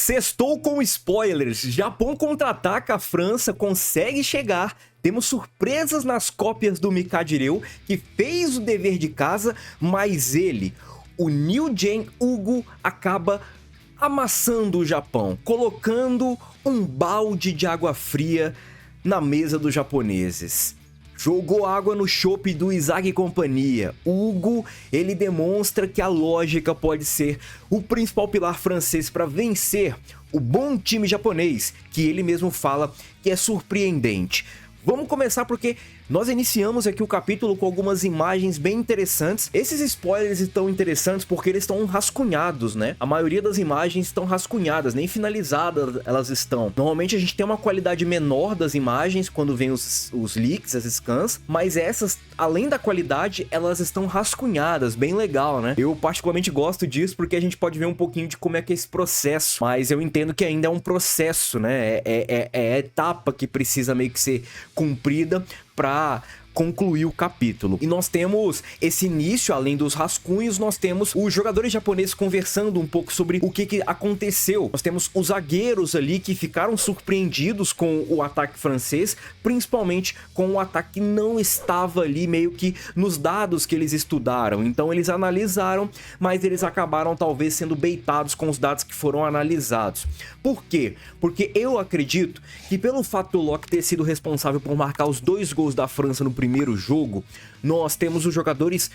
Sextou com spoilers, Japão contra-ataca a França, consegue chegar, temos surpresas nas cópias do Mikajireu, que fez o dever de casa, mas ele, o New Gen Hugo, acaba amassando o Japão, colocando um balde de água fria na mesa dos japoneses. Jogou água no chope do Izag e companhia. O Hugo, ele demonstra que a lógica pode ser o principal pilar francês para vencer o bom time japonês, que ele mesmo fala que é surpreendente. Vamos começar porque nós iniciamos aqui o capítulo com algumas imagens bem interessantes. Esses spoilers estão interessantes porque eles estão rascunhados, né? A maioria das imagens estão rascunhadas, nem finalizadas elas estão. Normalmente a gente tem uma qualidade menor das imagens quando vem os leaks, as scans, mas essas, além da qualidade, elas estão rascunhadas, bem legal, né? Eu particularmente gosto disso porque a gente pode ver um pouquinho de como é que é esse processo, mas eu entendo que ainda é um processo, né? É a etapa que precisa meio que ser cumprida para concluir o capítulo. E nós temos esse início, além dos rascunhos, nós temos os jogadores japoneses conversando um pouco sobre o que aconteceu. Nós temos os zagueiros ali que ficaram surpreendidos com o ataque francês, principalmente com o ataque que não estava ali meio que nos dados que eles estudaram. Então eles analisaram, mas eles acabaram talvez sendo baitados com os dados que foram analisados. Por quê? Porque eu acredito que pelo fato do Locke ter sido responsável por marcar os 2 gols da França no primeiro jogo, nós temos os jogadores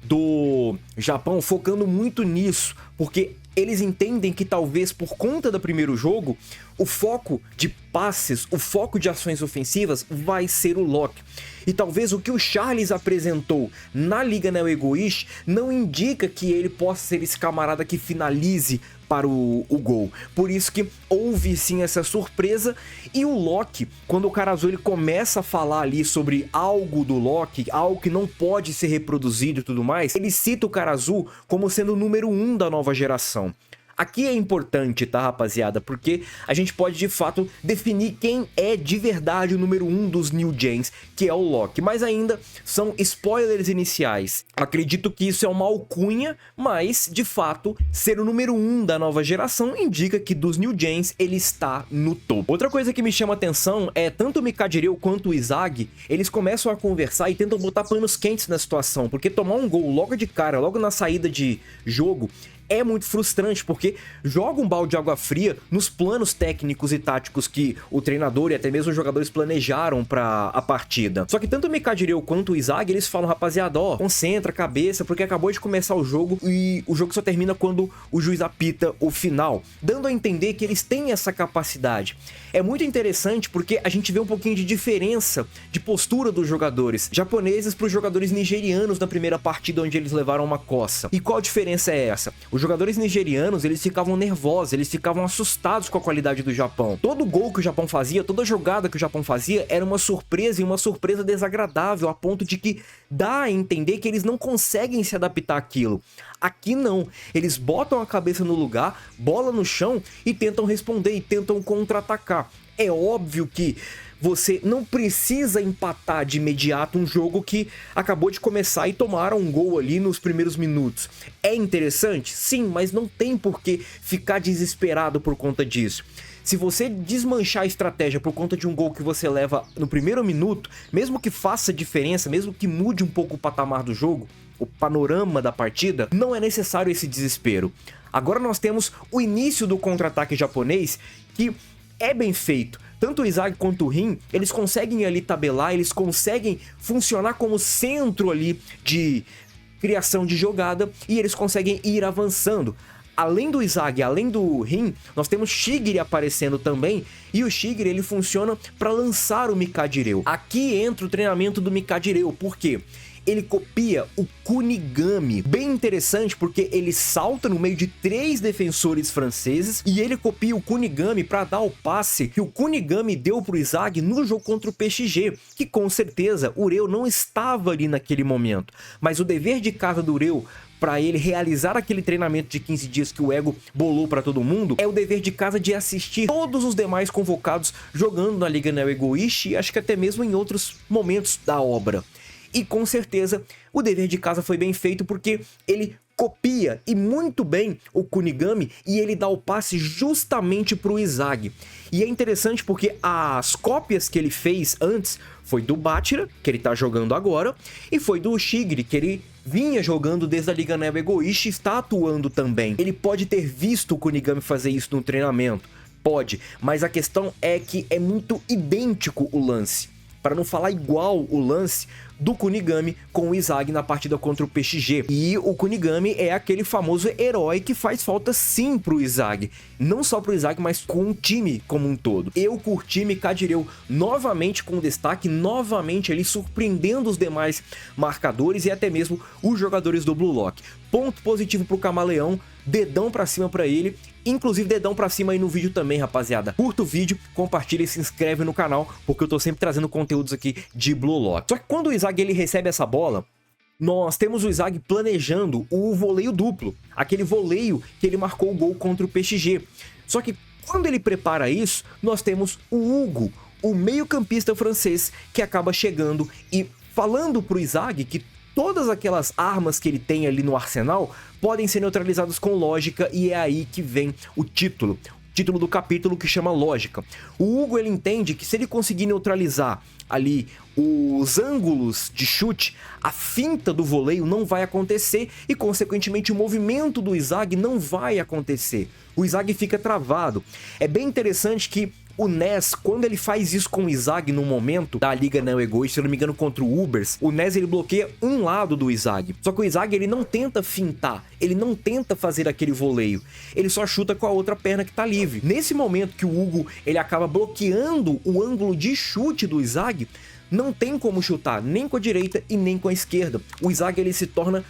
do Japão focando muito nisso, porque eles entendem que talvez por conta do primeiro jogo, o foco de passes, o foco de ações ofensivas vai ser o Locke. E talvez o que o Charles apresentou na Liga Neo Egoish não indica que ele possa ser esse camarada que finalize para o gol. Por isso que houve sim essa surpresa. E o Locke, quando o Karazu ele começa a falar ali sobre algo do Locke, algo que não pode ser reproduzido e tudo mais, ele cita o Karazu como sendo o número 1 da nova geração. Aqui é importante, tá, rapaziada? Porque a gente pode, de fato, definir quem é de verdade o número 1 dos New Gens, que é o Locke. Mas ainda são spoilers iniciais. Acredito que isso é uma alcunha, mas, de fato, ser o número 1 da nova geração indica que dos New Gens ele está no topo. Outra coisa que me chama atenção é tanto o Mikajireu quanto o Izag, eles começam a conversar e tentam botar panos quentes na situação. Porque tomar um gol logo de cara, logo na saída de jogo, é muito frustrante, porque joga um balde de água fria nos planos técnicos e táticos que o treinador e até mesmo os jogadores planejaram para a partida. Só que tanto o Mikajireu quanto o Izag, eles falam, rapaziada, ó, concentra a cabeça, porque acabou de começar o jogo e o jogo só termina quando o juiz apita o final, dando a entender que eles têm essa capacidade. É muito interessante porque a gente vê um pouquinho de diferença de postura dos jogadores japoneses para os jogadores nigerianos na primeira partida onde eles levaram uma coça. E qual a diferença é essa? Os jogadores nigerianos, eles ficavam nervosos, eles ficavam assustados com a qualidade do Japão. Todo gol que o Japão fazia, toda jogada que o Japão fazia era uma surpresa e uma surpresa desagradável, a ponto de que dá a entender que eles não conseguem se adaptar àquilo. Aqui não, eles botam a cabeça no lugar, bola no chão e tentam responder e tentam contra-atacar. É óbvio que você não precisa empatar de imediato um jogo que acabou de começar e tomaram um gol ali nos primeiros minutos. É interessante? Sim, mas não tem por que ficar desesperado por conta disso. Se você desmanchar a estratégia por conta de um gol que você leva no primeiro minuto, mesmo que faça diferença, mesmo que mude um pouco o patamar do jogo, o panorama da partida, não é necessário esse desespero. Agora nós temos o início do contra-ataque japonês, que é bem feito. Tanto o Izag quanto o Rin, eles conseguem ali tabelar, eles conseguem funcionar como centro ali de criação de jogada e eles conseguem ir avançando. Além do Izag, além do Rin, nós temos Shigiri aparecendo também, e o Shigiri ele funciona para lançar o Mikajireu. Aqui entra o treinamento do Mikajireu, por quê? Ele copia o Kunigami, bem interessante porque ele salta no meio de 3 defensores franceses e ele copia o Kunigami para dar o passe que o Kunigami deu pro Izag no jogo contra o PXG, que com certeza o Ureu não estava ali naquele momento, mas o dever de casa do Ureu para ele realizar aquele treinamento de 15 dias que o Ego bolou para todo mundo, é o dever de casa de assistir todos os demais convocados jogando na Liga Neo Egoish e acho que até mesmo em outros momentos da obra. E com certeza o dever de casa foi bem feito porque ele copia e muito bem o Kunigami e ele dá o passe justamente para o Izagi. E é interessante porque as cópias que ele fez antes foi do Bátira, que ele tá jogando agora, e foi do Shigri, que ele vinha jogando desde a Liga Neo Egoísta e está atuando também. Ele pode ter visto o Kunigami fazer isso no treinamento, pode, mas a questão é que é muito idêntico o lance, para não falar igual o lance do Kunigami com o Izagi na partida contra o PXG. E o Kunigami é aquele famoso herói que faz falta sim pro Izagi. Não só pro Izagi, mas com o time como um todo. Eu curti Mikajireu novamente com destaque, novamente ele surpreendendo os demais marcadores e até mesmo os jogadores do Blue Lock. Ponto positivo pro Camaleão, dedão pra cima pra ele. Inclusive, dedão pra cima aí no vídeo também, rapaziada. Curta o vídeo, compartilha e se inscreve no canal, porque eu tô sempre trazendo conteúdos aqui de Blue Lock. Só que quando o Izagi ele recebe essa bola, nós temos o Izagi planejando o voleio duplo. Aquele voleio que ele marcou o gol contra o PXG. Só que quando ele prepara isso, nós temos o Hugo, o meio-campista francês, que acaba chegando e falando pro Izagi que todas aquelas armas que ele tem ali no arsenal podem ser neutralizadas com lógica, e é aí que vem o título do capítulo, que chama Lógica. O Hugo ele entende que se ele conseguir neutralizar ali os ângulos de chute, a finta do voleio não vai acontecer e consequentemente o movimento do Izagi não vai acontecer. O Izagi fica travado. É bem interessante que o Ness, quando ele faz isso com o Izagi no momento da Liga Neo Egoísta, se eu não me engano contra o Ubers, o Ness ele bloqueia um lado do Izagi. Só que o Izagi ele não tenta fintar, ele não tenta fazer aquele voleio, ele só chuta com a outra perna que tá livre. Nesse momento que o Hugo ele acaba bloqueando o ângulo de chute do Izagi, não tem como chutar nem com a direita e nem com a esquerda. O Izagi ele se torna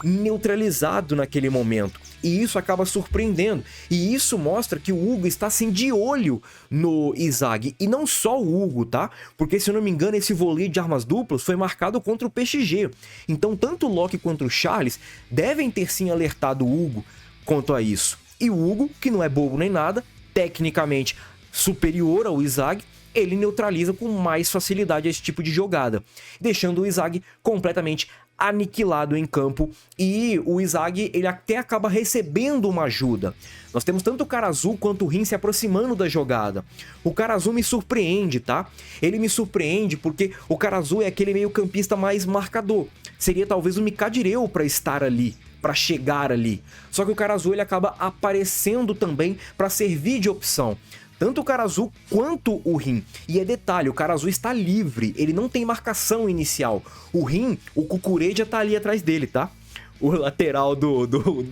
neutralizado naquele momento, e isso acaba surpreendendo, e isso mostra que o Hugo está assim de olho no Izagi, e não só o Hugo, tá? Porque se eu não me engano esse voleio de armas duplas foi marcado contra o PXG, então tanto o Loki quanto o Charles devem ter sim alertado o Hugo quanto a isso. E o Hugo, que não é bobo nem nada, tecnicamente superior ao Izagi, ele neutraliza com mais facilidade esse tipo de jogada, deixando o Izagi completamente aniquilado em campo, e o Izagi ele até acaba recebendo uma ajuda. Nós temos tanto o Karazu quanto o Rin se aproximando da jogada. O Karazu me surpreende, tá? Ele me surpreende porque o Karazu é aquele meio campista mais marcador. Seria talvez o Mikajireu para estar ali, para chegar ali. Só que o Karazu ele acaba aparecendo também para servir de opção. Tanto o Karazu quanto o Rin. E é detalhe, o Karazu está livre, ele não tem marcação inicial. O Rin, o Cucuredia tá ali atrás dele, tá? O lateral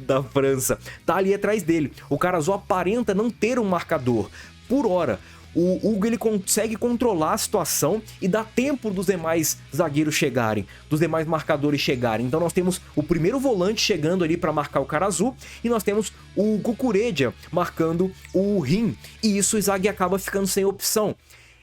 da França tá ali atrás dele. O Karazu aparenta não ter um marcador por hora. O Hugo ele consegue controlar a situação e dá tempo dos demais zagueiros chegarem, dos demais marcadores chegarem. Então nós temos o primeiro volante chegando ali para marcar o Karazu e nós temos o Cucuredia marcando o Rin. E isso o Izagi acaba ficando sem opção.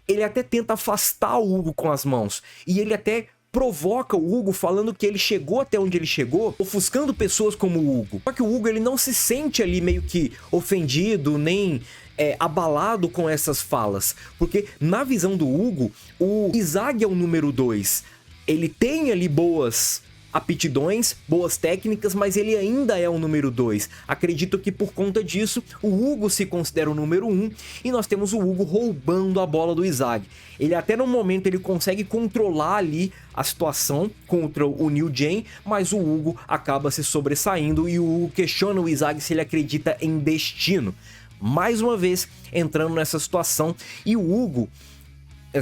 Ele até tenta afastar o Hugo com as mãos e ele até provoca o Hugo falando que ele chegou até onde ele chegou, ofuscando pessoas como o Hugo. Só que o Hugo ele não se sente ali meio que ofendido, nem abalado com essas falas, porque na visão do Hugo, o Izagi é o número 2. Ele tem ali boas aptidões, boas técnicas, mas ele ainda é o número 2. Acredito que por conta disso, o Hugo se considera o número 1 e nós temos o Hugo roubando a bola do Izagi. Ele até no momento ele consegue controlar ali a situação contra o New Gen, mas o Hugo acaba se sobressaindo e o Hugo questiona o Izagi se ele acredita em destino. Mais uma vez entrando nessa situação, e o Hugo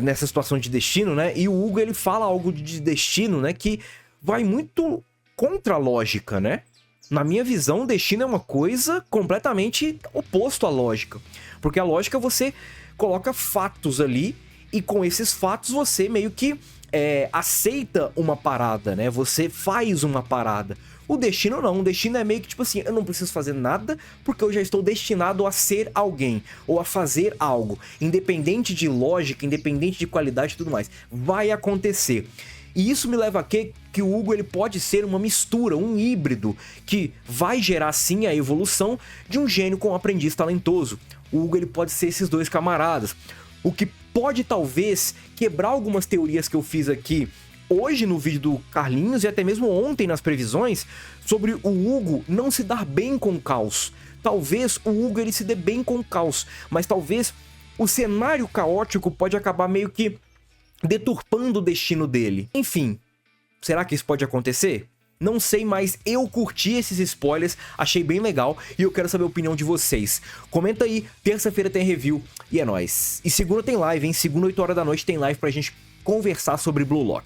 nessa situação de destino, né? E o Hugo ele fala algo de destino, né, que vai muito contra a lógica, né? Na minha visão, o destino é uma coisa completamente oposto à lógica, porque a lógica você coloca fatos ali e com esses fatos você meio que aceita uma parada, né? Você faz uma parada. O destino não, o destino é meio que tipo assim, eu não preciso fazer nada porque eu já estou destinado a ser alguém ou a fazer algo, independente de lógica, independente de qualidade e tudo mais, vai acontecer. E isso me leva a que o Hugo ele pode ser uma mistura, um híbrido, que vai gerar sim a evolução de um gênio com um aprendiz talentoso. O Hugo ele pode ser esses dois camaradas, o que pode talvez quebrar algumas teorias que eu fiz aqui hoje no vídeo do Carlinhos e até mesmo ontem nas previsões sobre o Hugo não se dar bem com o caos. Talvez o Hugo ele se dê bem com o caos, mas talvez o cenário caótico pode acabar meio que deturpando o destino dele. Enfim, será que isso pode acontecer? Não sei, mas eu curti esses spoilers, achei bem legal e eu quero saber a opinião de vocês. Comenta aí, terça-feira tem review e é nóis. E segunda tem live, hein? Segunda, 8 horas da noite tem live pra gente conversar sobre Blue Lock.